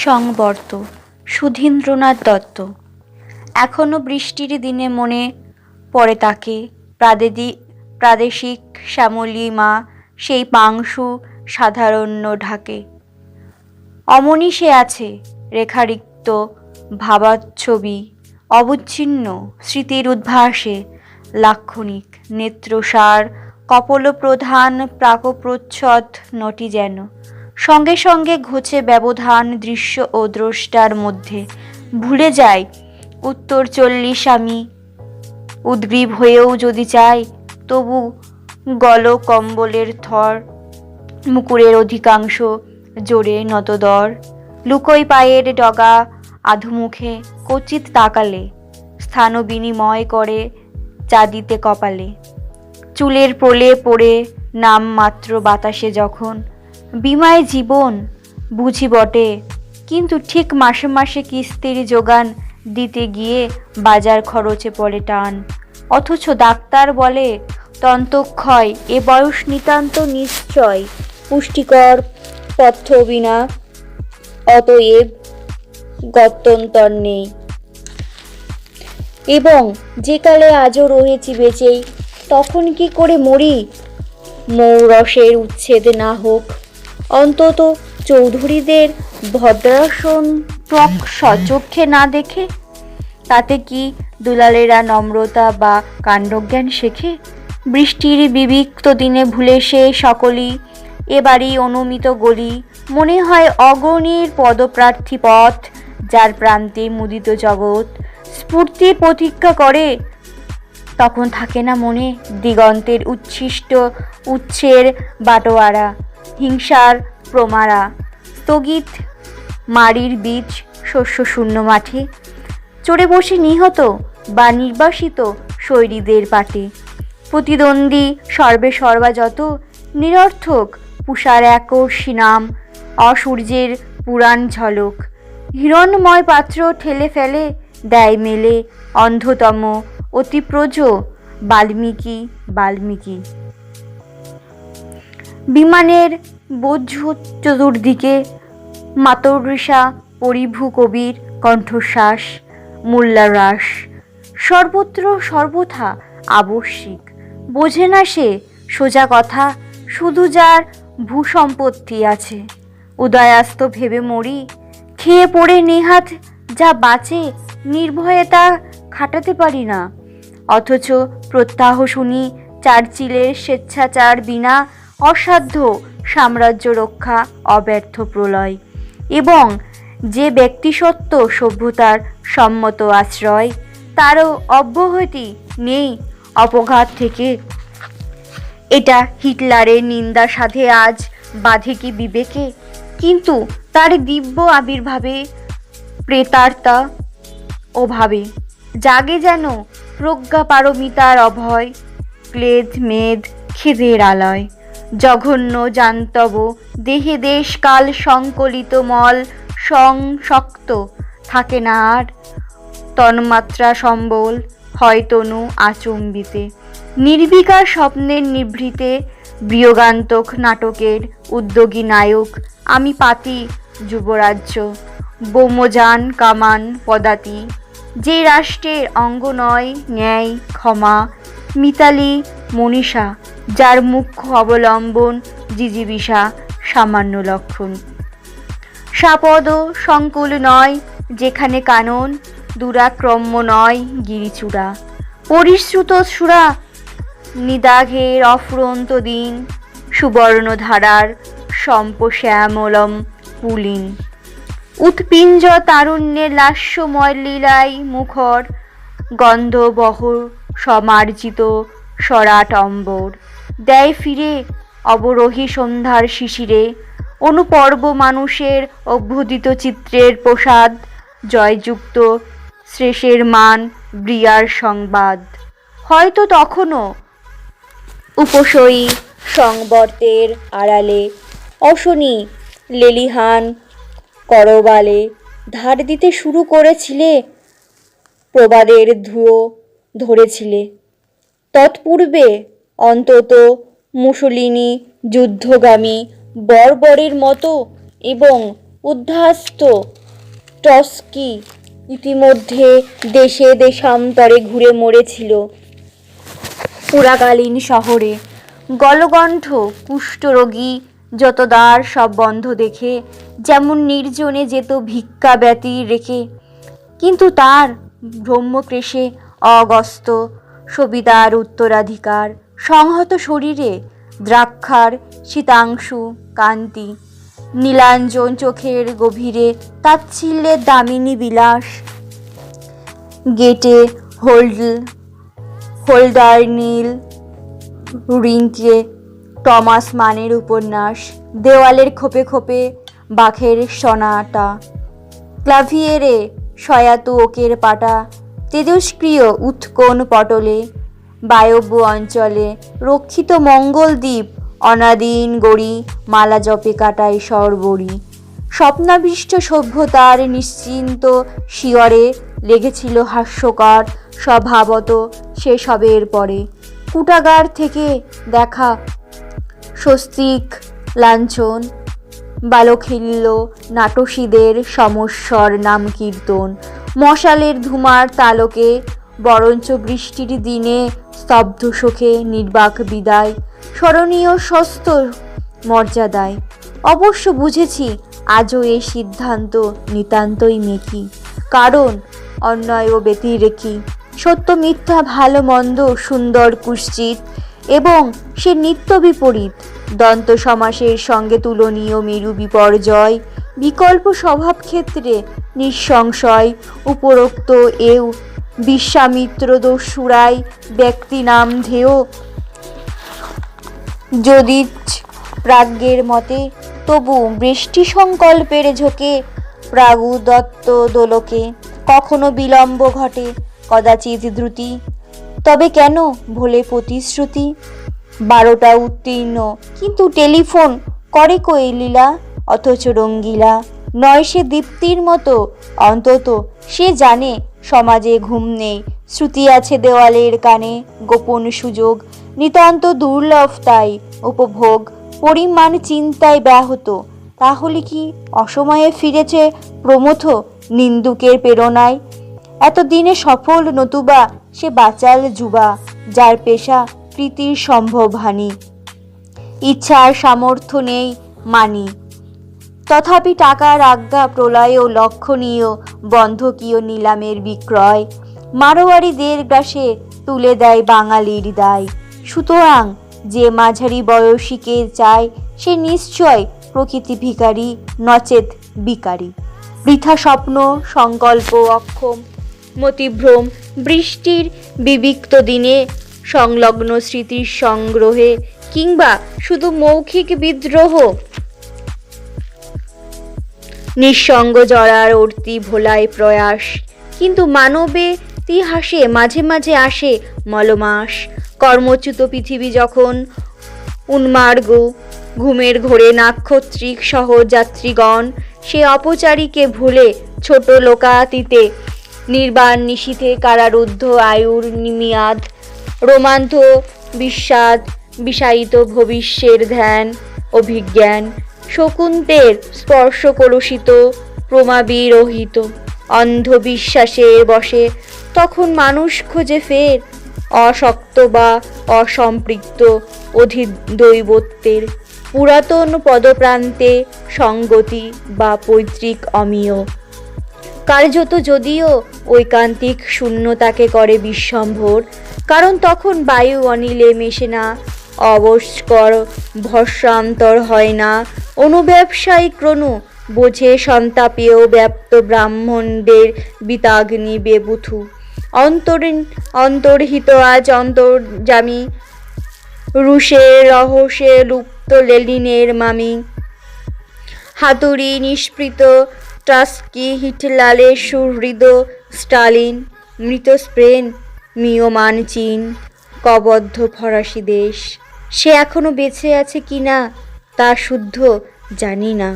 সংবর্ত সুধীন্দ্রনাথ দত্ত। এখনো বৃষ্টির দিনে মনে পড়ে তাকে, প্রাদেশিক শ্যামলী মা সেই পাংশু সাধারণ্য ঢাকে। অমনি সে আছে রেখারিক্ত ভাবাচ্ছবি, অবচ্ছিন্ন স্মৃতির উদ্ভাসে লাক্ষণিক নেত্রসার কপোলপ্রধান প্রাকপ্রচ্ছদ নটি যেন সঙ্গে সঙ্গে ঘোচে ব্যবধান দৃশ্য ও দ্রষ্টার মধ্যে। ভুলে যায় উত্তর 40 আমি, উদ্গ্রীব হয়েও যদি চাই তবু গল কম্বলের থর, মুকুরের অধিকাংশ জোরে নতদর, লুকোই পায়ের ডগা আধুমুখে কচিত তাকালে, স্থান বিনিময় করে চাঁদিতে কপালে, চুলের প্রলে পড়ে নাম মাত্র বাতাসে যখন, বিমায় জীবন বুঝি বটে, কিন্তু ঠিক মাসে মাসে কিস্তির যোগান দিতে গিয়ে বাজার খরচে পড়ে টান। অথচ ডাক্তার বলে তন্তক্ষয় এ বয়স নিতান্ত নিশ্চয় পুষ্টিকর পথ্য বিনা, অতএব গত্যন্তর নেই। এবং যে কালে আজও রয়েছি বেঁচেই, তখন কি করে মরি? মৌরসের উচ্ছেদ না হোক, অন্তত চৌধুরীদের ভদ্রাসন ত্বক সচক্ষে না দেখে। তাতে কি দুলালেরা নম্রতা বা কাণ্ডজ্ঞান শেখে? বৃষ্টির বিবিক্ত দিনে ভুলে সে সকলই এবারই অনুমিত গলি, মনে হয় অগণির পদপ্রার্থী পথ, যার প্রান্তে মুদিত জগৎ স্ফূর্তির প্রতীক্ষা করে। তখন থাকে না মনে দিগন্তের উচ্ছিষ্ট উচ্ছের বাটোয়ারা, হিংসার প্রমারা, স্থগিত মারির বীজ শস্য শূন্য মাঠে চড়ে বসে নিহত বা নির্বাসিত শৈরীদের পাটে। প্রতিদ্বন্দ্বী সর্বে সর্বা যত নিরর্থক পুষার একর্ষী নাম, অসূর্যের পুরাণ ঝলক, হিরণময় পাত্র ঠেলে ফেলে দেয় মেলে অন্ধতম অতিপ্রজ বাল্মীকি। বিমানের বোঝ চতুর্দিকে মাতর্ষা পরিভূ কবির কণ্ঠশ্বাস, মূল্যারাস সর্বত্র সর্বথা আবশ্যিক। বোঝে না সে সোজা কথা, শুধু যার ভূসম্পত্তি আছে। উদয়াস্ত ভেবে মরি, খেয়ে পড়ে নেহাত যা বাঁচে নির্ভয়ে তা খাটাতে পারি না। অথচ প্রত্যাহ শুনি চার্চিলের স্বেচ্ছাচার বিনা অসাধ্য সাম্রাজ্য রক্ষা অব্যর্থ প্রলয়, এবং যে ব্যক্তিসত্ত্ব সভ্যতার সম্মত আশ্রয়, তারও অব্যাহতি নেই অপঘাত থেকে। এটা হিটলারের নিন্দা সাধে আজ বাধে কি বিবেকে? কিন্তু তার দিব্য আবির্ভাবে প্রেতার্তা ও ভাবে জাগে যেন প্রজ্ঞা পারমিতার অভয়, ক্লেদ মেদ খেদের আলয়, জঘন্য জান্তব দেহে দেশ কাল সংকলিত মল সংশক্ত থাকে না আর, তন্মাত্রা সম্বল হয় তনু আচম্বিতে, নির্বিকার স্বপ্নের নিভৃতে বিয়োগান্তক নাটকের উদ্যোগী নায়ক আমি পাতি যুবরাজ্য, বোমযান কামান পদাতি, যে রাষ্ট্রের অঙ্গ নয় ন্যায় ক্ষমা মিতালি মনীষা, যার মুখ্য অবলম্বন জিজিবিষা সামান্য লক্ষণ, সাপদ সংকুল নয় যেখানে কানন, দুরাক্রম্য নয় গিরিচূড়া, পরিশ্রুত সুরা নিদাঘের অফুরন্ত দিন, সুবর্ণধারার সম্পশ্যামলম পুলিন, উৎপিঞ্জ তারুণ্যের লাস্যময় লীলায় মুখর, গন্ধবহ সমার্জিত সরাট অম্বর, দেয় ফিরে অবরোহী সন্ধ্যার শিশিরে, অনুপর্ব মানুষের অভ্যুদিত চিত্রের প্রসাদ, জয়যুক্ত শ্রেষের মান ব্রিয়ার সংবাদ। হয়তো তখনও উপসয়ী সংবর্তের আড়ালে অশনি লেলিহান করবালে ধার দিতে শুরু করেছিলে, প্রবাদের ধুয়ো ধরেছিলে। তৎপূর্বে অন্তত মুসোলিনি যুদ্ধগামী বর্বরের মতো এবং উদ্ধাস্ত ট্রটস্কি ইতিমধ্যে দেশে দেশান্তরে ঘুরে মরেছিল। পুরাকালীন শহরে গলগণ্ঠ কুষ্ঠরোগী যত দ্বার সব বন্ধ দেখে যেমন নির্জনে যেত ভিক্ষা ব্যতি রেখে, কিন্তু তার ব্রহ্মক্লেশে অগস্ত সবিতার উত্তরাধিকার, সংহত শরীরে দ্রাক্ষার শীতাংশু কান্তি, নীলাঞ্জন চোখের গভীরে তাচ্ছিল্যের দামিনী বিলাস, গেটে হোল্ডার নীল রিংকে টমাস মানের উপন্যাস, দেওয়ালের খোপে খোপে বাখের সনাটা, ক্লাভিয়েরে শয়াত ওকের পাটা, তেজস্ক্রিয় উৎকোণ পটলে, বায়ব্য অঞ্চলে রক্ষিত মঙ্গলদ্বীপ, অনাদিন গড়ি মালা জপে কাটায় সর্বরি, স্বপ্নাবিষ্ট সভ্যতার নিশ্চিন্ত শিয়রে লেগেছিল হাস্যকর স্বভাবত সেসবের পরে। কুটাগার থেকে দেখা স্বস্তিক লাঞ্ছন, বালখিল্য নাটসীদের সমস্বর নাম কীর্তন, মশালের ধুমার তালকে বরঞ্চ বৃষ্টির দিনে স্তব্ধ শোকে নির্বাক বিদায়, স্মরণীয় স্বস্ত মর্যাদায়। অবশ্য বুঝেছি আজও এই সিদ্ধান্ত নিতান্তই মেকি, কারণ অন্যায় ও ব্যতিরেকি, সত্য মিথ্যা ভালো মন্দ সুন্দর কুশ্চিত এবং সে নিত্য বিপরীত দন্ত সমাসের সঙ্গে তুলনীয় মেরু বিপর্যয়, বিকল্প স্বভাব ক্ষেত্রে নিঃসংশয় উপরোক্ত এও বিশ্বামিত্র দস্যুরাই ব্যক্তি নাম ধেয় যদিচ প্রাজ্ঞের মতে, তবু বৃষ্টি সংকল্পের ঝোঁকে প্রাগুদত্ত দোলকে কখনো বিলম্ব ঘটে, কদাচিৎ দ্রুতি, তবে কেন ভোলে প্রতিশ্রুতি। 12টা উত্তীর্ণ, কিন্তু টেলিফোন করে কই লীলা, অথচ রঙ্গিলা নয় সে দীপ্তির মতো, অন্তত সে জানে সমাজে ঘুম নেই, শ্রুতি আছে দেওয়ালের কানে, গোপন সুযোগ নিতান্ত দুর্লভ, তাই উপভোগ পরিমাণ চিন্তায় ব্যাহত। তাহলে কি অসময়ে ফিরেছে প্রমথ নিন্দুকের প্রেরণায়? এতদিনে সফল নতুবা সে বাচাল যুবা, যার পেশা প্রীতির সম্ভব হানি, ইচ্ছার সামর্থ্য নেই মানি, তথাপি টাকার আজ্ঞা প্রলয় ও লক্ষণীয় বন্ধকীয় নিলামের বিক্রয় মারোয়ারিদের গ্রাসে তুলে দেয় বাঙালির দায়। সুতরাং যে মাঝারি বয়সীকে চায় সে নিশ্চয় প্রকৃতি ভিখারি নচেত বিকারী। বৃথা স্বপ্ন সংকল্প অক্ষম মতিভ্রম, বৃষ্টির বিবিক্ত দিনে সংলগ্ন স্মৃতির সংগ্রহে কিংবা শুধু মৌখিক বিদ্রোহ, নিঃসঙ্গ জরার অর্তি ভোলায় প্রয়াস, কিন্তু মানবে ইতিহাসে মাঝে মাঝে আসে মলমাস। কর্মচ্যুত পৃথিবী যখন উন্মার্গ ঘুমের ঘোরে নাক্ষত্রিক সহ যাত্রীগণ সে অপচারীকে ভুলে ছোট লোকাতীতে নির্বাণ নিশীথে কারারুদ্ধ আয়ুর নিমিয়াদ, রোমান্থ বিষাদ বিষায়িত ভবিষ্যের ধ্যান অভিজ্ঞান, শকুন্তের স্পর্শ কলুষিত প্রমাবিরহিত অন্ধবিশ্বাসের বসে, তখন মানুষ খোঁজে ফের অশক্ত বা অসম্পৃক্ত অধিদৈবত্যের পুরাতন পদপ্রান্তে সঙ্গতি বা পৈতৃক অমিয়। কার্যত যদিও ঐকান্তিক শূন্যতাকে করে বিশ্বম্ভর, কারণ তখন বায়ু অনিলে মেশে না, অবস্কর ভস্মান্তর হয় না, অনুব্যবসায়িক রণু বোঝে সন্তাপেয় ব্যাপ্ত ব্রাহ্মণদের বিতাগ্নি বেবুথু, অন্তর্হিত আজ অন্তর্যামী রুশের রহস্যে লুপ্ত লেনিনের মামি, হাতুড়ি নিষ্পৃত ট্রটস্কি, হিটলারের সুহৃদ স্টালিন, মৃত স্পেন, মিয়মান চীন, কবদ্ধ ফরাসি দেশ, সে এখনো বেঁচে আছে কিনা তা শুদ্ধ জানি না।